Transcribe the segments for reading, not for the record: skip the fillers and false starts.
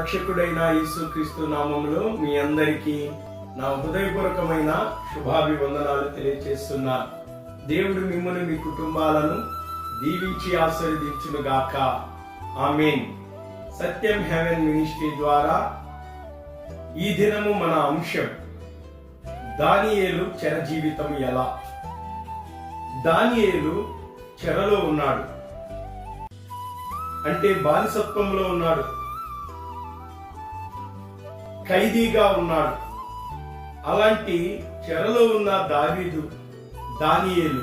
రక్షకుడైన యేసుక్రీస్తు నామములో మీ అందరికీ నా హృదయపూర్వకమైన శుభాభివందనాలు తెలియజేస్తున్నాను. దేవుడు మిమ్మల్ని మీ కుటుంబాలను దీవించి ఆశీర్వదించును గాక. ఆమేన్. సత్యం హెవెన్ మినిస్ట్రీ ద్వారా ఈ దినము మన అంశం దానియేలు చెర జీవితం ఎలా. దానియేలు చెరలో ఉన్నాడు, అంటే బానిసత్వంలో ఉన్నాడు, ఖైదీగా ఉన్నాడు. అలాంటి చెరలో ఉన్న దానియేలు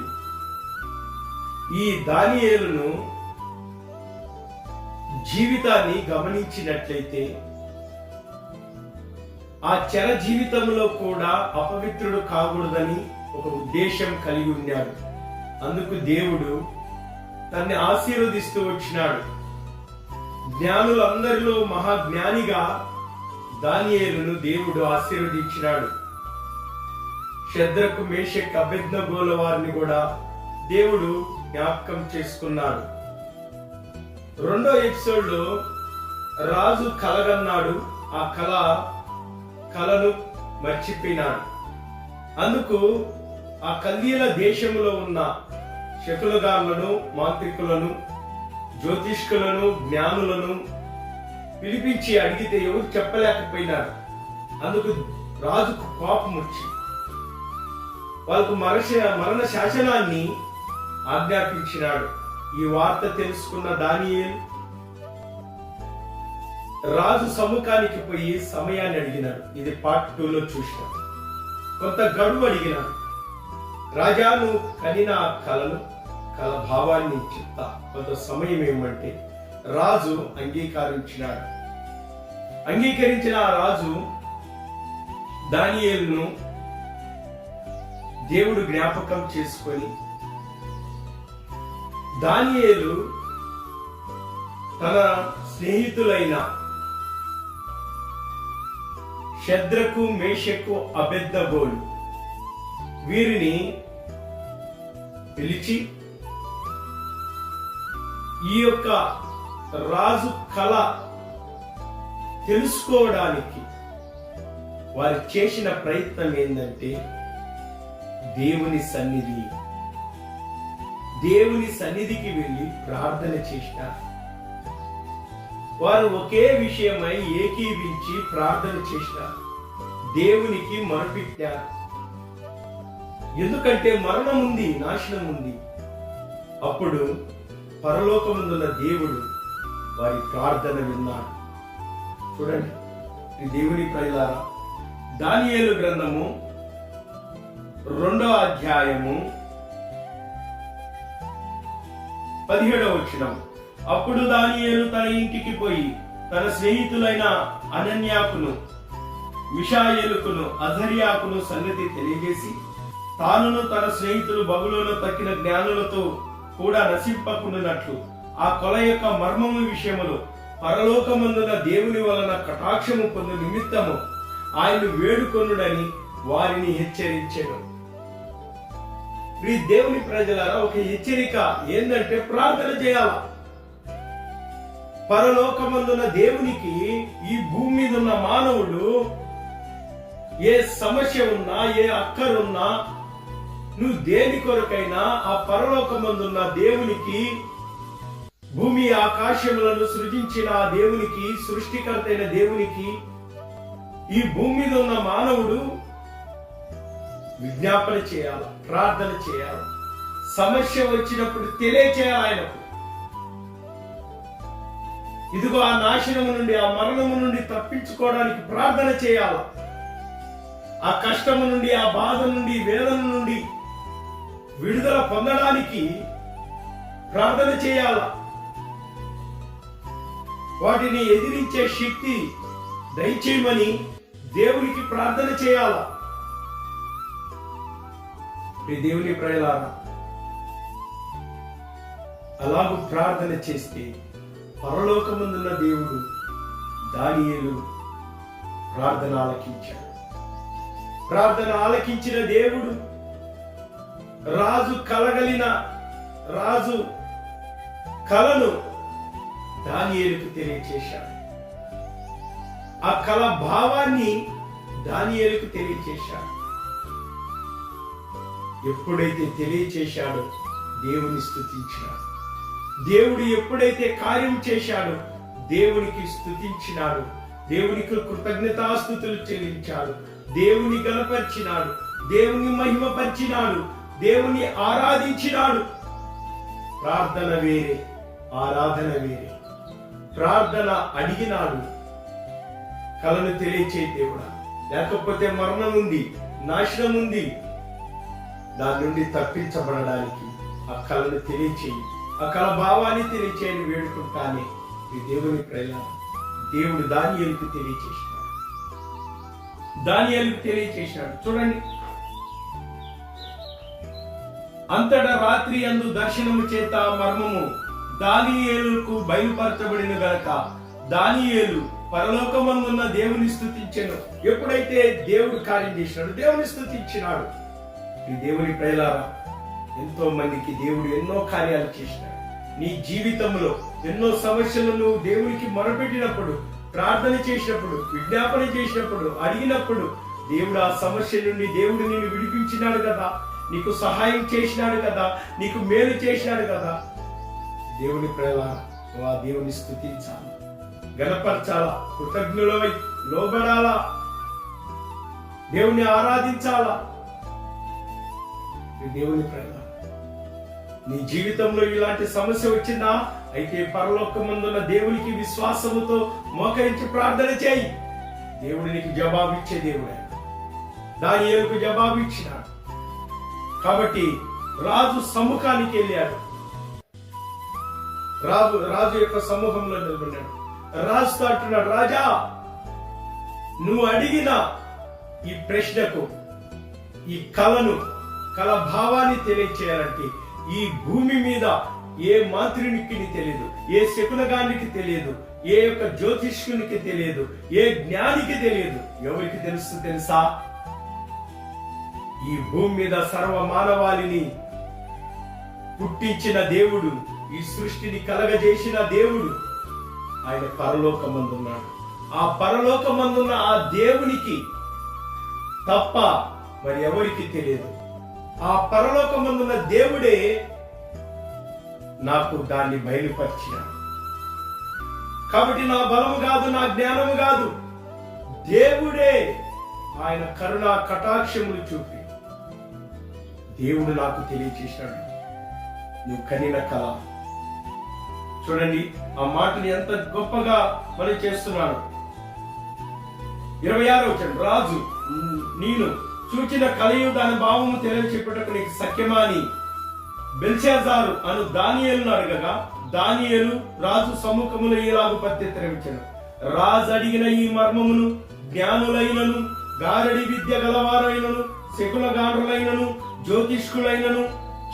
ఈ దానియేలును జీవితాన్ని గమనించినట్లయితే ఆ చెర జీవితంలో కూడా అపవిత్రుడు కాకూడదని ఒక ఉద్దేశం కలిగి ఉన్నాడు. అందుకు దేవుడు తన్ని ఆశీర్వదిస్తూ వచ్చినాడు. జ్ఞానులందరిలో మహాజ్ఞానిగా దానియేలును దేవుడు ఆశీర్వదించినాడు. షద్రకు, మేషక్, అబేద్నెగోల వారిని కూడా దేవుడు జ్ఞాపకం చేసుకున్నాడు. రెండో ఎపిసోడ్ లో రాజు కలగన్నాడు. ఆ కలను మర్చిపోయినాడు. అందుకు ఆ కల్దీల దేశంలో ఉన్న శకులగారులను, మాంత్రికులను, జ్యోతిష్కులను, జ్ఞానులను పిలిపించి అడిగితే ఎవరు చెప్పలేకపోయినారు. అందుకు రాజుకు కోపం వచ్చి వాళ్ళకు మరణ శాసనాన్ని ఆజ్ఞాపించినాడు. ఈ వార్త తెలుసుకున్న దానియేలు రాజు సముఖానికి పోయి సమయాన్ని అడిగినాడు. ఇది పార్ట్ 2లో చూసినాం. కొంత గడువు అడిగినాడు. రాజా, నువ్వు కనిన కల భావాన్ని చెప్తా, కొంత సమయం ఏమంటే రాజు అంగీకరించినాడు. అంగీకరించిన ఆ రాజు దానియేలును దేవుడు జ్ఞాపకం చేసుకొని దానియేలు తన స్నేహితులైన షద్రకు, మేషకు, అబేద్నెగోలు వీరిని పిలిచి ఈ యొక్క రాజు కళ తెలుసుకోవడానికి వారు చేసిన ప్రయత్నం ఏంటంటే దేవుని సన్నిధికి వెళ్ళి ప్రార్థన చేసినారు. వారు ఒకే విషయమై ఏకీవించి ప్రార్థన చేసినారు. దేవునికి మొరపెట్టారు. ఎందుకంటే మరణం ఉంది, నాశనం ఉంది. అప్పుడు పరలోకమందున్న దేవుడు వారి ప్రార్థన విన్నాడు. చూడండి, ఈ దేవుని ప్రజలారా, దానియేలు గ్రంథము 2వ అధ్యాయము 17వ వచనం. అప్పుడు దానియేలు తన ఇంటికి పోయి తన స్నేహితులైన అనన్యాకును, మిషాయేలుకును, అజర్యాకును సంగతి తెలియజేసి తానును తన స్నేహితులు బబులోను తక్కిన జ్ఞానులతో కూడా నశింపకుండానట్లు ఆ కొల యొక్క మర్మము విషయములో పరలోకమందున దేవుని వలన కటాక్షము పొందు నిమిత్తము ఆయన వేడుకొనుడని వారిని హెచ్చరించెను. ఈ దేవుని ప్రజలారా, ఒక హెచ్చరిక ఏంటంటే ప్రార్థన చేయాల. పరలోకమందున దేవునికి ఈ భూమి మీద ఉన్న మానవుడు ఏ సమస్య ఉన్నా, ఏ అక్కరున్నా, నువ్వు దేని కొరకైనా ఆ పరలోకమందున్న దేవునికి, భూమి ఆకాశములను సృజించిన ఆ దేవునికి, సృష్టికర్త అయిన దేవునికి ఈ భూమి మీద ఉన్న మానవుడు విజ్ఞాపన చేయాలి, ప్రార్థన చేయాలి. సమస్య వచ్చినప్పుడు తెలియచేయాలి ఆయనకు. ఇదిగో ఆ నాశనము నుండి, ఆ మరణము నుండి తప్పించుకోవడానికి ప్రార్థన చేయాలి. ఆ కష్టము నుండి, ఆ బాధ నుండి, వేదన నుండి విడుదల పొందడానికి ప్రార్థన చేయాల. వాటిని ఎదిరించే శక్తి దయచేయమని దేవునికి ప్రార్థన చేయాల. దేవుని ప్రజలారా, అలాగూ ప్రార్థన చేస్తే పరలోకమందున్న దేవుడు దానియేలు ప్రార్థన ఆలకించాడు. ప్రార్థన ఆలకించిన దేవుడు రాజు కలను దానియేలుకు తెలియచేశాడు. ఆ కళ భావాన్ని దానియేలుకు తెలియచేశాడు. ఎప్పుడైతే తెలియచేశాడో దేవుని స్తుతించినాడు. దేవుడు ఎప్పుడైతే కార్యం చేశాడో దేవునికి స్తుతించినాడు. దేవునికి కృతజ్ఞతాస్తుతులు చెల్లించాడు. దేవుని గణపరిచినాడు. దేవుని మహిమపరిచినాడు. దేవుని ఆరాధించినాడు. ప్రార్థన వేరే, ఆరాధన వేరే. ప్రార్థన అడిగినాడు, కలను తెలియచే దేవుడా, లేకపోతే మరణం ఉంది, నాశనం ఉంది, దాని నుండి తప్పించబడడానికి ఆ కలను తెలియచేయి, ఆ కల భావాన్ని తెలియచేయని వేడుకుంటానే ఈ దేవుని ప్రేమ. దేవుడు దానియేలుకు తెలియచేసినాడు. దానియేలుకు తెలియచేసినాడు. చూడండి, అంతటా రాత్రి అందు దర్శనము చేత మర్మము దానియేలుకు బయలుపరచబడిన గనక దానియేలు పరలోకమందున్న దేవుని స్తుతించెను. ఎప్పుడైతే దేవుడు కార్యం చేసినాడు, దేవుని స్తుతించినాడు. ఈ దేవుని ప్రేలారా, ఎంతో మందికి దేవుడు ఎన్నో కార్యాలు చేసినాడు. నీ జీవితంలో ఎన్నో సమస్యలు నువ్వు దేవునికి మొరపెట్టినప్పుడు, ప్రార్థన చేసినప్పుడు, విజ్ఞాపన చేసినప్పుడు, అడిగినప్పుడు దేవుడు ఆ సమస్య నుండి దేవుడు నిన్ను విడిపించినాడు కదా, నీకు సహాయం చేసినాడు కదా, నీకు మేలు చేసినాడు కదా. దేవుని ప్రేలారా, నువ్వు ఆ దేవుని స్తుతించాలి, గణపరచాలా, కృతజ్ఞులవై లోబడాలా, దేవుని ఆరాధించాలా. దేవుని ప్రేమ, నీ జీవితంలో ఇలాంటి సమస్య వచ్చిందా? అయితే పరలోకమందున్న దేవునికి విశ్వాసముతో మోకరించి ప్రార్థన చేయి. దేవుడు నీకు జవాబిచ్చే దేవుడే. దానియేలుకు జవాబు ఇచ్చినాడు. కాబట్టి రాజు సముఖానికి వెళ్ళాడు. రాజు యొక్క సమూహంలో నిలబడ్డాడు. రాజుతో అంటున్నాడు, రాజా, నువ్వు అడిగిన ఈ ప్రశ్నకు, ఈ కళ భావాన్ని తెలియచేయాలంటే ఈ భూమి మీద ఏ మాంత్రినికి తెలియదు, ఏ శకునగానికి తెలియదు, ఏ యొక్క జ్యోతిష్కునికి తెలియదు, ఏ జ్ఞానికి తెలియదు. ఎవరికి తెలుసా? ఈ భూమి మీద సర్వ మానవాళిని పుట్టించిన దేవుడు, ఈ సృష్టిని కలగజేసిన దేవుడు, ఆయన పరలోకమందున్నాడు. ఆ పరలోకమందున్న ఆ దేవునికి తప్ప మరి ఎవరికి తెలియదు. ఆ పరలోకమందున్న దేవుడే నాకు దాన్ని బయలుపరిచినాడు. కాబట్టి నా బలము కాదు, నా జ్ఞానము కాదు, దేవుడే ఆయన కరుణా కటాక్షములు చూపి దేవుడు నాకు తెలియచేశాడు. నువ్వు కనిన కళ. చూడండి, ఆ మాటని ఎంత గొప్పగా మనం చేస్తున్నాడు. 26వ వచనం, రాజు, నేను చూచిన కలయు దాని భావము తెలియచెప్పుటకు నీకు సఖ్యమా అని బెల్షాజారు అను దానియేలును అడగగా, దానియేలు రాజు సముఖములో ఇలాగు ప్రత్యుత్తరమిచ్చెను. రాజు అడిగిన ఈ మర్మమును జ్ఞానులైనను, గారడి విద్య గలవారైనను, శకునగాండ్రులైనను, జ్యోతిష్కులైనను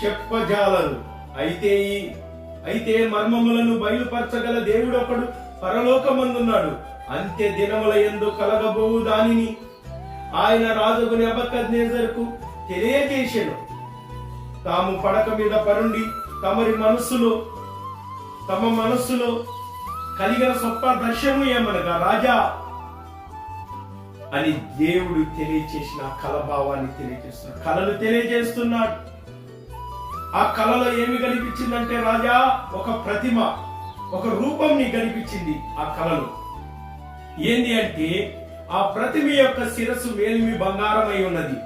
చెప్పజాలరు. అయితే మర్మములను బయలుపరచగల దేవుడొకడు పరలోకమందున్నాడు. అంత్య దినముల యందు కలగబోవు దానిని ఆయన రాజుకు నెబుకద్నెజరుకు తెలియజేసెను. తాము పడక మీద పరుండి తమ మనస్సులో కలిగిన స్వప్న దర్శనము ఏమనగా, రాజా అని దేవుడు తెలియచేసిన కళభావాన్ని తెలియజేస్తున్నాడు. కళలు తెలియజేస్తున్నాడు. ఆ కళలో ఏమి కనిపించిందంటే, రాజా, ఒక ప్రతిమ, ఒక రూపం నీ కనిపించింది. ఆ కళలో ఏంది అంటే, ఆ ప్రతిమ యొక్క శిరస్సు మేలిమి బంగారమై ఉన్నది,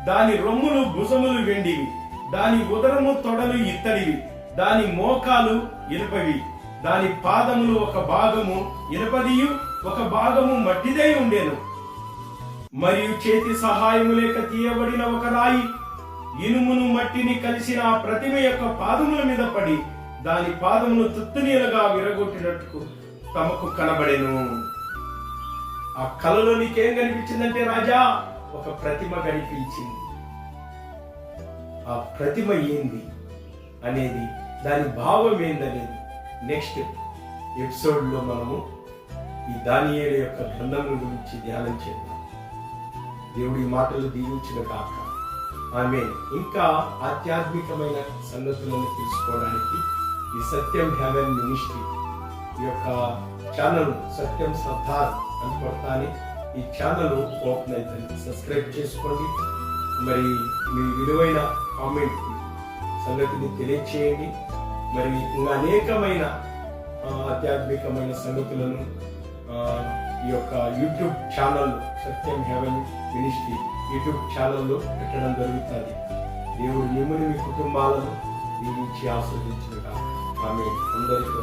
దాని రొమ్ములు భుజములు వెండివి, దాని ఉదరము తొడలు ఇత్తడివి, దాని మోకాలు ఇనుపవి, దాని పాదములు ఒక భాగము ఇనుపదియు ఒక భాగము మట్టిదై ఉండేను. మరియు చేతి సహాయము లేక తీయబడిన ఒక రాయి ఇనుమును మట్టిని కలిసిన ఆ ప్రతిమ యొక్క పాదముల మీద పడి దాని పాదమును తుత్తునీలుగా విరగొట్టినట్టు తమకు కనబడెను. ఆ కలలో నీకేం కనిపించిందంటే, రాజా, ఒక ప్రతిమ కనిపించింది. ఆ ప్రతిమ ఏంది అనేది, దాని భావం ఏందనేది నెక్స్ట్ ఎపిసోడ్ లో మనము ఈ దానియేలు యొక్క గ్రంథం గురించి ధ్యానం చేద్దాం. దేవుడి మాటలు దీవించిన కాక ఆమేన్. ఇంకా ఆధ్యాత్మికమైన సంగతులను తెలుసుకోవడానికి ఈ సత్యం హెవెన్ మినిస్ట్రీ ఈ యొక్క ఛానల్ సత్యం సర్దార్ కొడతాని ఈ ఛానల్ ఓపెన్ అవుతుంది. సబ్స్క్రైబ్ చేసుకోండి. మరి మీ విలువైన కామెంట్ సంగతిని తెలియచేయండి. మరి ఇంకా అనేకమైన ఆధ్యాత్మికమైన సంగతులను ఈ యొక్క యూట్యూబ్ ఛానల్ సత్యం హెవెన్ మినిస్ట్రీ యూట్యూబ్ ఛానల్లో పెట్టడం జరుగుతుంది. దేవుడు మిమ్మల్ని మీ కుటుంబాలను దీవించి ఆస్వాదించుగా ఆమె అందరితో